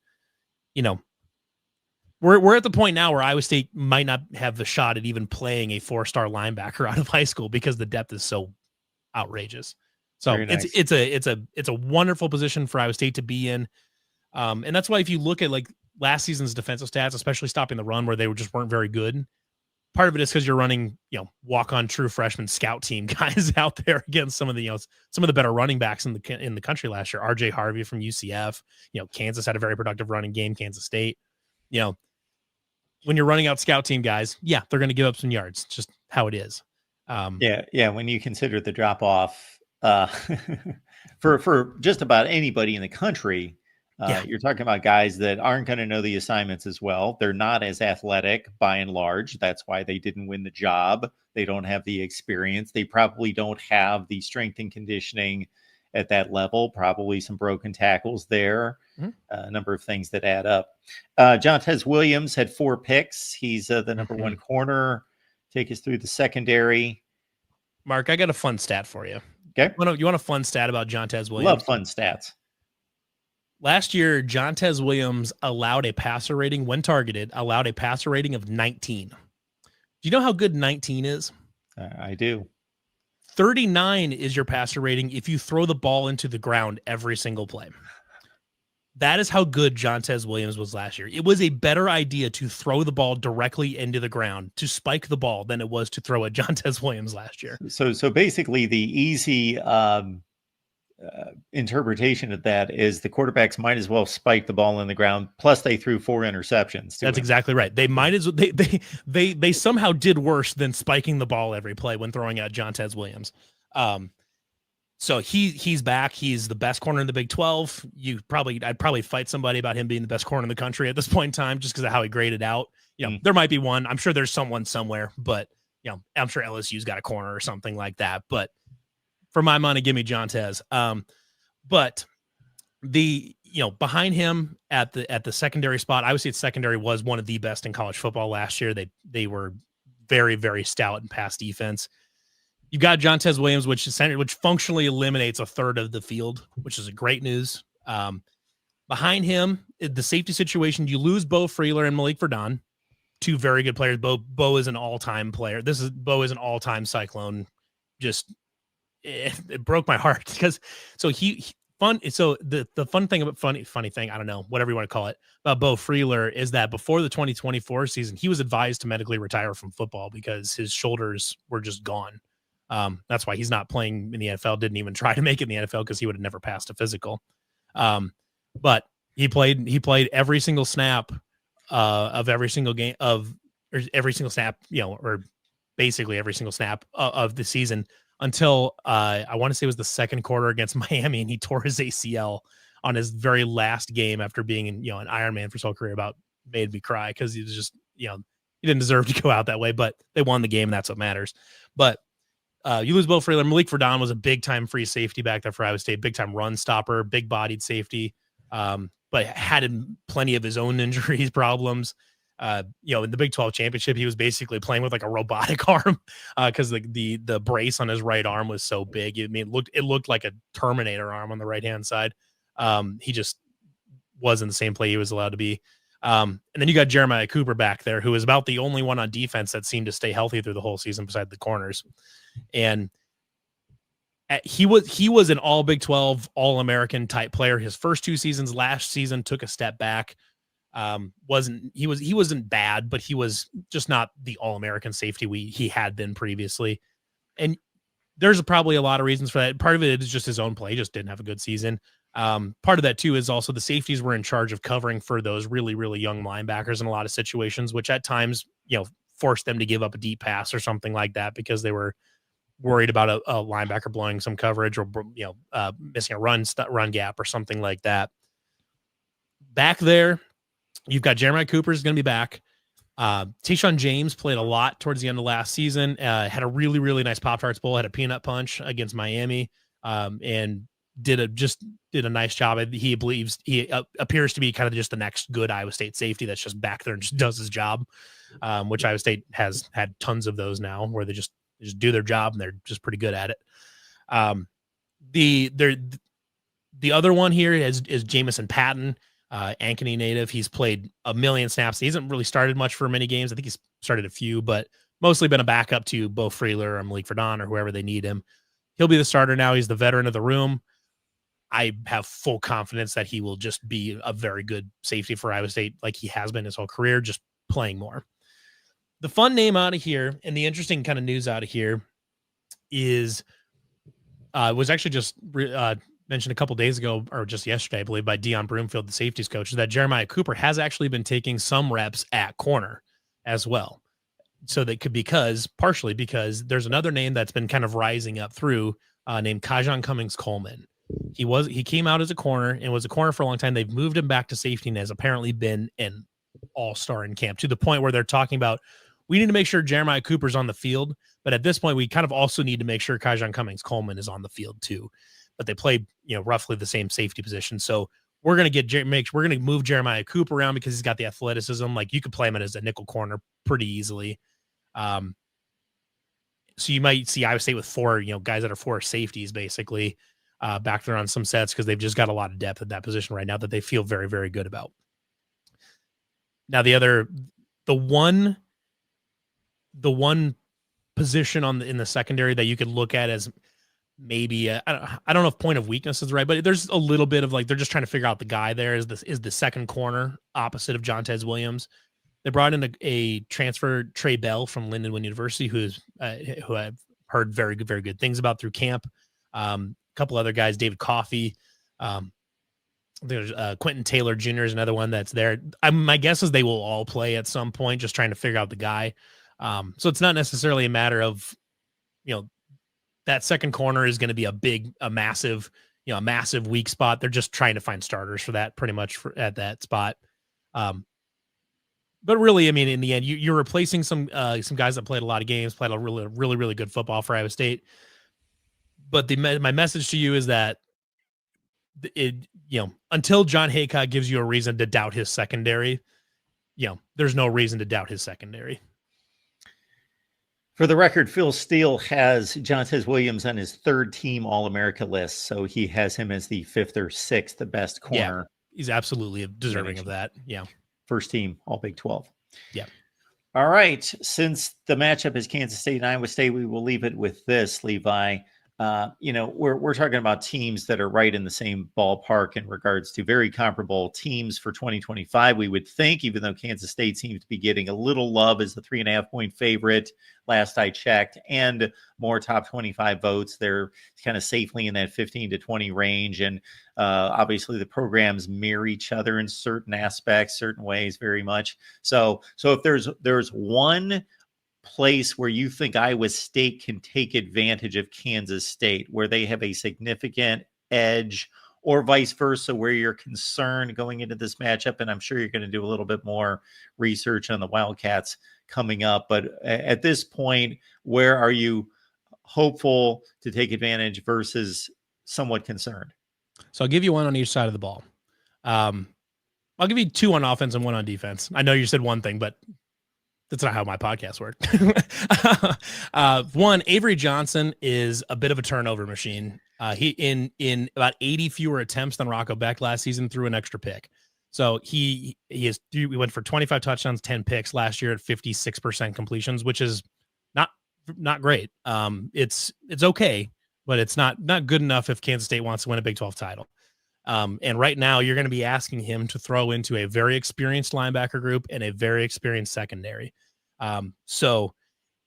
we're at the point now where Iowa State might not have the shot at even playing a 4-star linebacker out of high school because the depth is so outrageous. So nice. it's a wonderful position for Iowa State to be in. And that's why if you look at last season's defensive stats, especially stopping the run where they weren't very good, part of it is because you're running, walk-on true freshman scout team guys out there against some of the better running backs in the country last year. RJ Harvey from UCF, Kansas had a very productive running game. Kansas State, when you're running out scout team guys, they're going to give up some yards. It's just how it is.
When you consider the drop off for just about anybody in the country, you're talking about guys that aren't going to know the assignments as well. They're not as athletic by and large. That's why they didn't win the job. They don't have the experience. They probably don't have the strength and conditioning at that level. Probably some broken tackles there. Mm-hmm. A number of things that add up. Jontez Williams had 4 picks. He's the number 1 corner. Take us through the secondary.
Mark, I got a fun stat for you.
Okay.
You want a fun stat about Jontez Williams?
Love fun stats.
Last year, Jontez Williams allowed a passer rating when targeted, allowed a passer rating of 19. Do you know how good 19 is?
I do.
39 is your passer rating if you throw the ball into the ground every single play. That is how good Jontez Williams was last year. It was a better idea to throw the ball directly into the ground, to spike the ball, than it was to throw at Jontez Williams last year.
So basically the easy interpretation of that is the quarterbacks might as well spike the ball in the ground. Plus, they threw 4 interceptions.
That's exactly right. They might as well, they somehow did worse than spiking the ball every play when throwing at Jontez Williams. So he's back. He's the best corner in the Big 12. I'd probably fight somebody about him being the best corner in the country at this point in time, just because of how he graded out. There might be one. I'm sure there's someone somewhere, but I'm sure LSU's got a corner or something like that. But for my money, give me Jontez. But behind him at the secondary spot, I would say secondary was one of the best in college football last year. They were very, very stout in pass defense. You've got Jontez Williams, which functionally eliminates a third of the field, which is a great news. Behind him, the safety situation, you lose Bo Freeler and Malik Verdon, 2 very good players. Bo is an all-time player. Bo is an all-time Cyclone. Just it broke my heart because the fun thing about funny thing, I don't know, whatever you want to call it, about Bo Freeler is that before the 2024 season, he was advised to medically retire from football because his shoulders were just gone. That's why he's not playing in the NFL, didn't even try to make it in the NFL because he would have never passed a physical. But he played every single snap of every single game or every single snap, or basically every single snap of the season until I want to say it was the second quarter against Miami, and he tore his ACL on his very last game after being an Ironman for his whole career. About made me cry because he was just, he didn't deserve to go out that way, but they won the game, and that's what matters. But you lose Bo Freeler. Malik Verdon was a big-time free safety back there for Iowa State, big-time run stopper, big-bodied safety, but had plenty of his own injuries problems. In the Big 12 championship, he was basically playing with like a robotic arm because the brace on his right arm was so big. I mean, it looked like a Terminator arm on the right-hand side. He just wasn't the same play he was allowed to be. And then you got Jeremiah Cooper back there, who is about the only one on defense that seemed to stay healthy through the whole season beside the corners. And he was an all Big 12, all American type player. His first 2 seasons last season took a step back. He wasn't bad, but he was just not the all American safety he had been previously. And there's probably a lot of reasons for that. Part of it is just his own play. He just didn't have a good season. Part of that too is also the safeties were in charge of covering for those really, really young linebackers in a lot of situations, which at times, forced them to give up a deep pass or something like that because they were worried about a linebacker blowing some coverage or, missing a run gap or something like that. Back there, you've got Jeremiah Cooper is going to be back. Tayshaun James played a lot towards the end of last season, had a really, really nice Pop-Tarts Bowl, had a peanut punch against Miami, and did a nice job. He appears to be kind of just the next good Iowa State safety that's just back there and just does his job, which Iowa State has had tons of those now where they just do their job and they're just pretty good at it. The other one here is Jamison Patton, Ankeny native. He's played a million snaps. He hasn't really started much for many games. I think he's started a few, but mostly been a backup to Bo Freeler or Malik Verdon or whoever they need him. He'll be the starter now. He's the veteran of the room. I have full confidence that he will just be a very good safety for Iowa State like he has been his whole career, just playing more. The fun name out of here and the interesting kind of news out of here is was actually just mentioned a couple days ago or just yesterday, I believe, by Deion Broomfield, the safeties coach, is that Jeremiah Cooper has actually been taking some reps at corner as well. So that could partially because there's another name that's been kind of rising up through named Kajon Cummings-Coleman. He came out as a corner and was a corner for a long time. They've moved him back to safety and has apparently been an all-star in camp to the point where they're talking about, we need to make sure Jeremiah Cooper's on the field, but at this point, we kind of also need to make sure Kajon Cummings-Coleman is on the field too. But they play, roughly the same safety position. So we're going to move Jeremiah Cooper around because he's got the athleticism. Like you could play him as a nickel corner pretty easily. So you might see Iowa State with 4, guys that are 4 safeties basically back there on some sets because they've just got a lot of depth at that position right now that they feel very, very good about. Now the one position in the secondary that you could look at as maybe I don't know if point of weakness is right, but there's a little bit of like they're just trying to figure out the guy there is the second corner opposite of Jontez Williams. They brought in a transfer, Trey Bell from Lindenwood University, who I've heard very good things about through camp. couple other guys, David Coffey. There's Quentin Taylor Jr. is another one that's there. My guess is they will all play at some point, just trying to figure out the guy. So it's not necessarily a matter of, that second corner is going to be a massive weak spot. They're just trying to find starters for that pretty much at that spot. But really, I mean, in the end, you're replacing some guys that played a lot of games, played a really, really, really good football for Iowa State. But my message to you is that until John Haycock gives you a reason to doubt his secondary, there's no reason to doubt his secondary.
For the record, Phil Steele has Jontez Williams on his third team All-America list. So he has him as the fifth or sixth best corner.
Yeah, he's absolutely deserving of that. Yeah.
First team All Big 12.
Yeah.
All right. Since the matchup is Kansas State and Iowa State, we will leave it with this, Levi. We're talking about teams that are right in the same ballpark in regards to very comparable teams for 2025. We would think, even though Kansas State seems to be getting a little love as the 3.5-point favorite, last I checked, and more top 25 votes, they're kind of safely in that 15 to 20 range. And obviously the programs mirror each other in certain aspects, certain ways, very much. So if there's one place where you think Iowa State can take advantage of Kansas State, where they have a significant edge, or vice versa, where you're concerned going into this matchup, and I'm sure you're going to do a little bit more research on the Wildcats coming up, but at this point, where are you hopeful to take advantage versus somewhat concerned?
So I'll give you one on each side of the ball. I'll give you two on offense and one on defense. I know you said one thing, but that's not how my podcast worked. One, Avery Johnson is a bit of a turnover machine. He in about 80 fewer attempts than Rocco Beck last season threw an extra pick. So we went for 25 touchdowns, 10 picks last year at 56% completions, which is not great. It's okay, but it's not good enough if Kansas State wants to win a Big 12 title. And right now you're going to be asking him to throw into a very experienced linebacker group and a very experienced secondary. So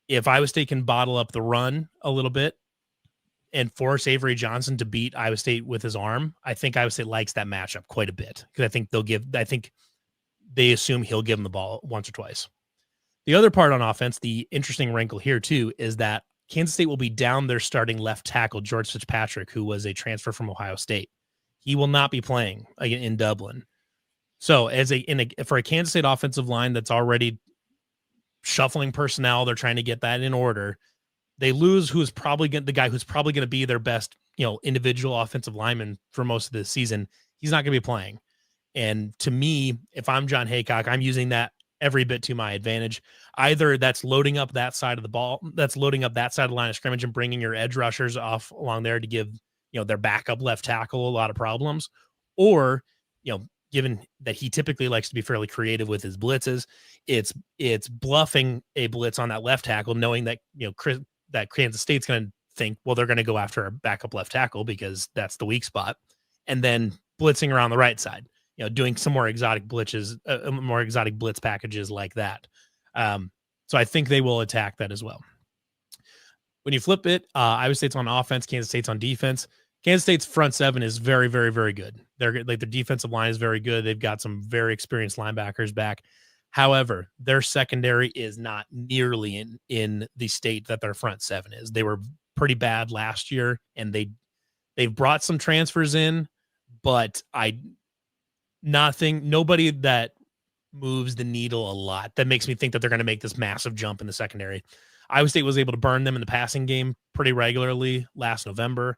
if Iowa State can bottle up the run a little bit and force Avery Johnson to beat Iowa State with his arm, I think Iowa State likes that matchup quite a bit, because I think they assume he'll give them the ball once or twice. The other part on offense, the interesting wrinkle here too, is that Kansas State will be down their starting left tackle, George Fitzpatrick, who was a transfer from Ohio State. He will not be playing in Dublin. So for a Kansas State offensive line that's already shuffling personnel, they're trying to get that in order. They lose the guy who's probably going to be their best, individual offensive lineman for most of the season. He's not going to be playing. And to me, if I'm John Haycock, I'm using that every bit to my advantage. Either that's loading up that side of the ball, that's loading up that side of the line of scrimmage and bringing your edge rushers off along there to give their backup left tackle a lot of problems, or given that he typically likes to be fairly creative with his blitzes, it's bluffing a blitz on that left tackle, knowing that that Kansas State's going to think, well, they're going to go after a backup left tackle because that's the weak spot, and then blitzing around the right side, doing some more exotic blitzes, more exotic blitz packages like that. So I think they will attack that as well. When you flip it, Iowa State's on offense, Kansas State's on defense. Kansas State's front seven is very, very, very good. Their defensive line is very good. They've got some very experienced linebackers back. However, their secondary is not nearly in the state that their front seven is. They were pretty bad last year, and they've brought some transfers in, but nobody that moves the needle a lot. That makes me think that they're going to make this massive jump in the secondary. Iowa State was able to burn them in the passing game pretty regularly last November.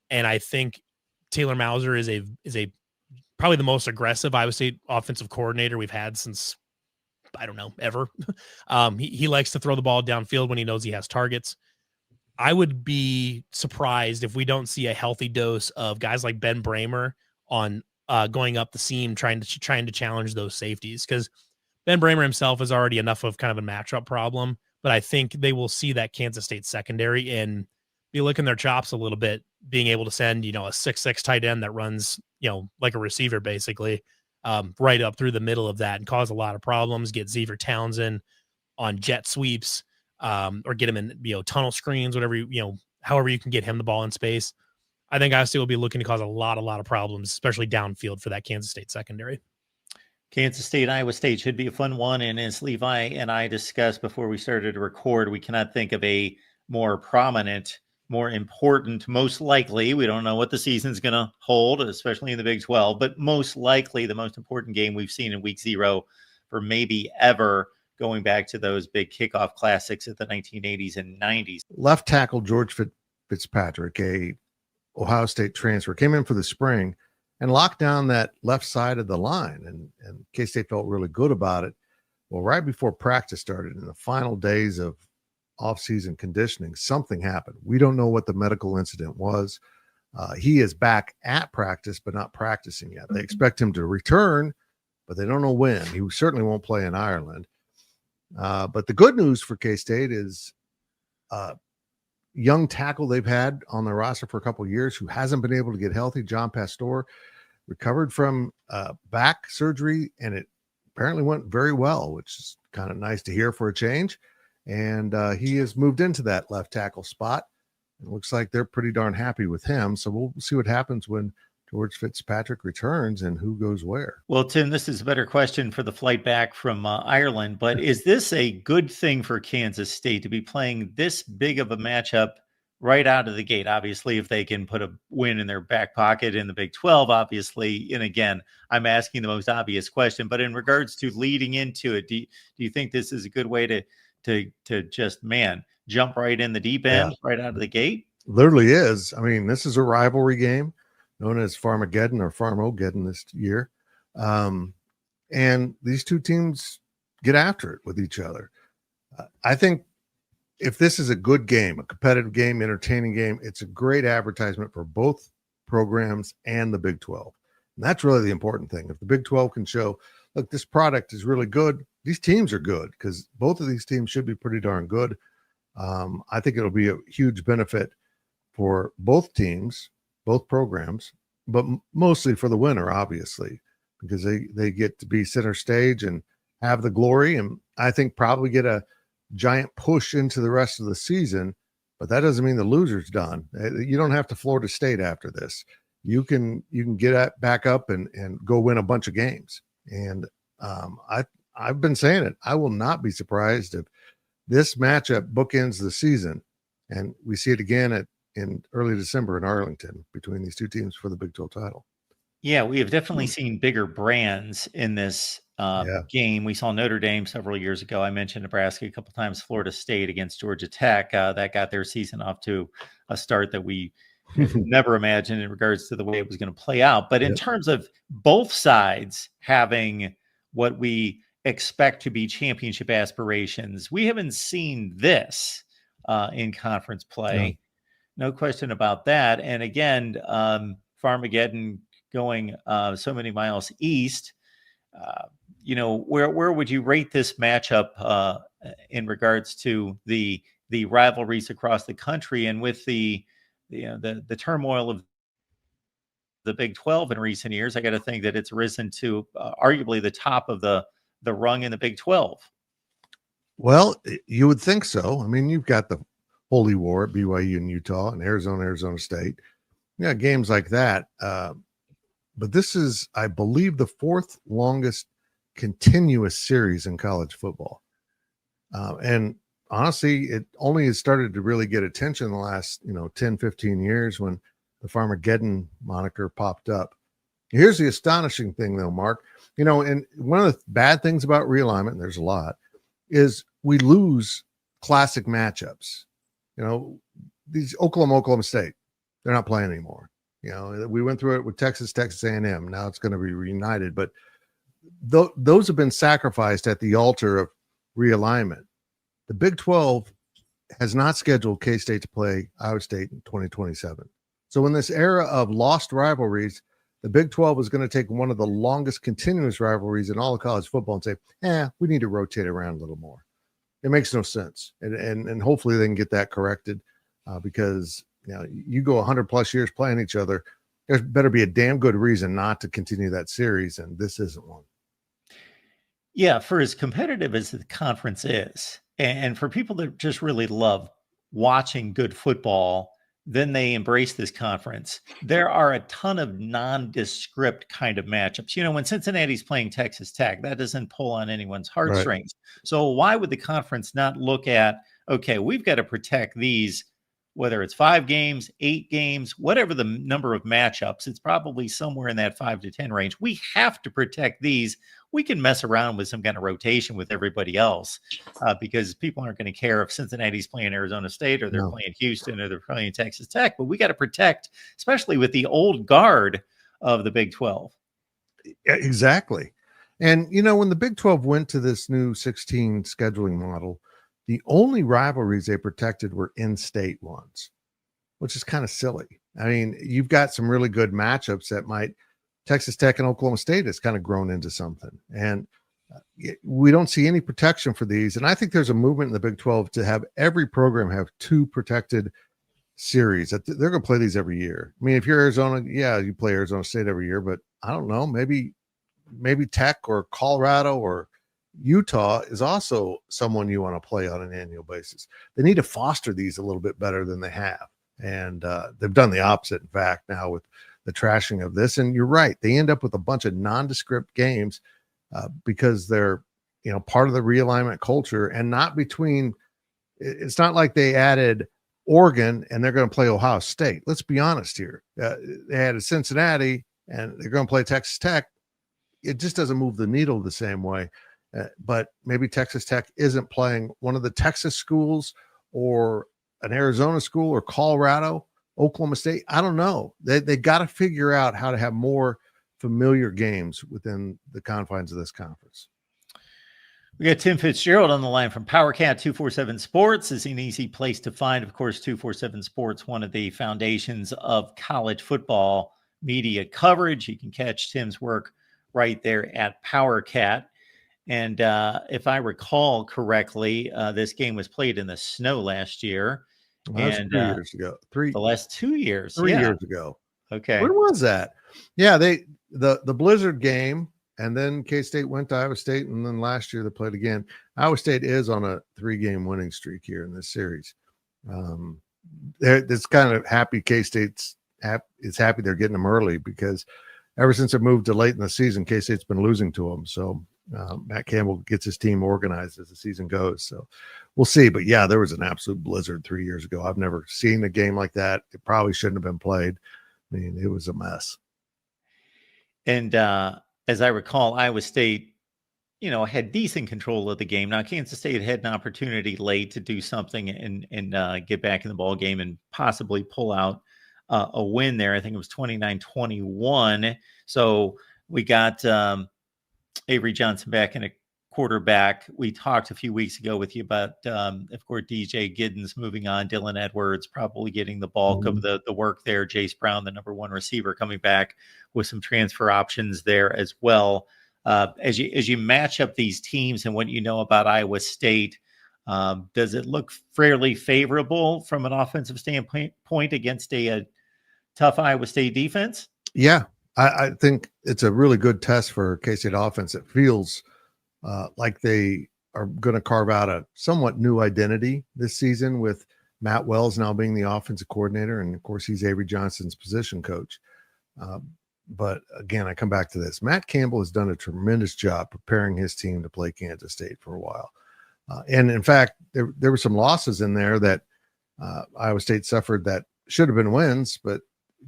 And I think Taylor Mauser is probably the most aggressive Iowa State offensive coordinator we've had since, I don't know, ever. He likes to throw the ball downfield when he knows he has targets. I would be surprised if we don't see a healthy dose of guys like Ben Bramer on going up the seam, trying to challenge those safeties, because Ben Bramer himself is already enough of kind of a matchup problem. But I think they will see that Kansas State secondary and be licking their chops a little bit, being able to send, a 6'6" tight end that runs, like a receiver, basically, right up through the middle of that and cause a lot of problems, get Xavier Townsend on jet sweeps, or get him in, tunnel screens, whatever, however you can get him the ball in space. I think Iowa State will be looking to cause a lot of problems, especially downfield for that Kansas State secondary.
Kansas State, Iowa State should be a fun one. And as Levi and I discussed before we started to record, we cannot think of a more prominent, more important, most likely, we don't know what the season's going to hold, especially in the Big 12, but most likely the most important game we've seen in week 0 for maybe ever, going back to those big kickoff classics of the 1980s and 90s.
Left tackle George Fitzpatrick, a Ohio State transfer, came in for the spring and locked down that left side of the line. And K-State felt really good about it. Well, right before practice started, in the final days of off-season conditioning, something happened. We don't know what the medical incident was. He is back at practice, but not practicing yet. They expect him to return, but they don't know when. He certainly won't play in Ireland. But the good news for K-State is young tackle they've had on their roster for a couple of years who hasn't been able to get healthy. John Pastor recovered from back surgery, and it apparently went very well, which is kind of nice to hear for a change. And he has moved into that left tackle spot. It looks like they're pretty darn happy with him. So we'll see what happens when George Fitzpatrick returns and who goes where.
Well, Tim, this is a better question for the flight back from Ireland, but is this a good thing for Kansas State to be playing this big of a matchup right out of the gate? Obviously, if they can put a win in their back pocket in the Big 12, obviously, and again, I'm asking the most obvious question, but in regards to leading into it, do you think this is a good way to just, jump right in the deep end, right out of the gate?
Literally is. I mean, this is a rivalry game known as Farmageddon or Farmogeddon this year. And these two teams get after it with each other. I think if this is a good game, a competitive game, entertaining game, it's a great advertisement for both programs and the Big 12. And that's really the important thing. If the Big 12 can show, look, this product is really good, these teams are good, because both of these teams should be pretty darn good. I think it'll be a huge benefit for both teams, both programs, but mostly for the winner, obviously, because they get to be center stage and have the glory, and I think probably get a giant push into the rest of the season. But that doesn't mean the loser's done. You don't have to Florida State after this. You can get back up and go win a bunch of games. And I've been saying it. I will not be surprised if this matchup bookends the season, and we see it again in early December in Arlington between these two teams for the Big 12 title.
Yeah, we have definitely seen bigger brands in this game. We saw Notre Dame several years ago. I mentioned Nebraska a couple times, Florida State against Georgia Tech. That got their season off to a start that we never imagined in regards to the way it was going to play out. But in terms of both sides having what we expect to be championship aspirations, we haven't seen this in conference play. No question about that. And again, Farmageddon going so many miles east, where would you rate this matchup in regards to the rivalries across the country, and with the turmoil of the Big 12 in recent years? I got to think that it's risen to arguably the top of the rung in the Big 12.
Well, you would think so. I mean, you've got the Holy War at BYU and Utah and Arizona State. Yeah, games like that. But this is, I believe, the fourth longest continuous series in college football. And honestly, it only has started to really get attention in the last, 10, 15 years when the Farmageddon moniker popped up. Here's the astonishing thing, though, Mark. And one of the bad things about realignment, and there's a lot, is we lose classic matchups. These Oklahoma State, they're not playing anymore. We went through it with Texas A&M. Now it's going to be reunited, but those have been sacrificed at the altar of realignment. The Big 12 has not scheduled K-State to play Iowa State in 2027. So in this era of lost rivalries, the Big 12 is going to take one of the longest continuous rivalries in all of college football and say, we need to rotate around a little more. It makes no sense. And hopefully they can get that corrected because you go 100 plus years playing each other, there better be a damn good reason not to continue that series, and this isn't one.
Yeah, for as competitive as the conference is, and for people that just really love watching good football then they embrace this conference. There are a ton of nondescript kind of matchups. When Cincinnati's playing Texas Tech, that doesn't pull on anyone's
Right.
heartstrings. So why would the conference not look at, okay, we've got to protect these, whether it's 5 games, 8 games, whatever the number of matchups, it's probably somewhere in that 5 to 10 range. We have to protect these. We can mess around with some kind of rotation with everybody else because people aren't going to care if Cincinnati's playing Arizona State or they're playing Houston or they're playing Texas Tech. But we got to protect, especially with the old guard of the Big 12.
Exactly. And, when the Big 12 went to this new 16 scheduling model, the only rivalries they protected were in-state ones, which is kind of silly. I mean, you've got some really good matchups that Texas Tech and Oklahoma State has kind of grown into something. And we don't see any protection for these. And I think there's a movement in the Big 12 to have every program have 2 protected series. That they're going to play these every year. I mean, if you're Arizona, you play Arizona State every year, but I don't know, maybe Tech or Colorado or Utah is also someone you want to play on an annual basis. They need to foster these a little bit better than they have. And they've done the opposite, in fact, now with the trashing of this. And you're right. They end up with a bunch of nondescript games because they're, part of the realignment culture and not between. It's not like they added Oregon and they're going to play Ohio State. Let's be honest here. They added Cincinnati and they're going to play Texas Tech. It just doesn't move the needle the same way. But maybe Texas Tech isn't playing one of the Texas schools or an Arizona school or Colorado, Oklahoma State. I don't know. They got to figure out how to have more familiar games within the confines of this conference.
We got Tim Fitzgerald on the line from PowerCat 247 Sports. Is an easy place to find, of course, 247 Sports, one of the foundations of college football media coverage. You can catch Tim's work right there at PowerCat. And if I recall correctly, this game was played in the snow last year.
Well, that's 3 years ago.
The last 2 years.
3 years ago.
Okay.
When was that? Yeah, the Blizzard game, and then K-State went to Iowa State, and then last year they played again. Iowa State is on a 3-game winning streak here in this series. It's kind of happy K-State's is happy they're getting them early because ever since it moved to late in the season, K-State's been losing to them. So Matt Campbell gets his team organized as the season goes. So we'll see. But yeah, there was an absolute blizzard 3 years ago. I've never seen a game like that. It probably shouldn't have been played. I mean, it was a mess.
And as I recall, Iowa State, had decent control of the game. Now, Kansas State had an opportunity late to do something and get back in the ball game and possibly pull out a win there. I think it was 29-21. So we got Avery Johnson back in a quarterback. We talked a few weeks ago with you about, of course, DJ Giddens moving on, Dylan Edwards probably getting the bulk of the work there. Jace Brown, the number 1 receiver, coming back with some transfer options there as well. As you match up these teams and what you know about Iowa State, does it look fairly favorable from an offensive standpoint against a tough Iowa State defense?
Yeah, I think it's a really good test for K-State offense. It feels like they are going to carve out a somewhat new identity this season with Matt Wells now being the offensive coordinator. And of course, he's Avery Johnson's position coach. But again, I come back to this. Matt Campbell has done a tremendous job preparing his team to play Kansas State for a while. And in fact, there were some losses in there that Iowa State suffered that should have been wins, but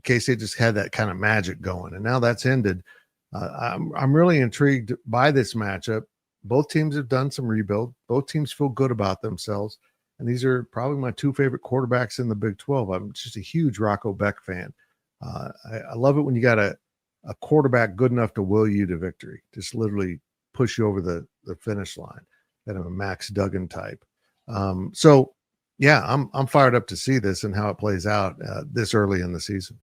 K-State just had that kind of magic going. And now that's ended. I'm really intrigued by this matchup. Both teams have done some rebuild. Both teams feel good about themselves. And these are probably my 2 favorite quarterbacks in the Big 12. I'm just a huge Rocco Beck fan. I love it when you got a quarterback good enough to will you to victory, just literally push you over the finish line. Kind of a Max Duggan type. So yeah, I'm fired up to see this and how it plays out this early in the season.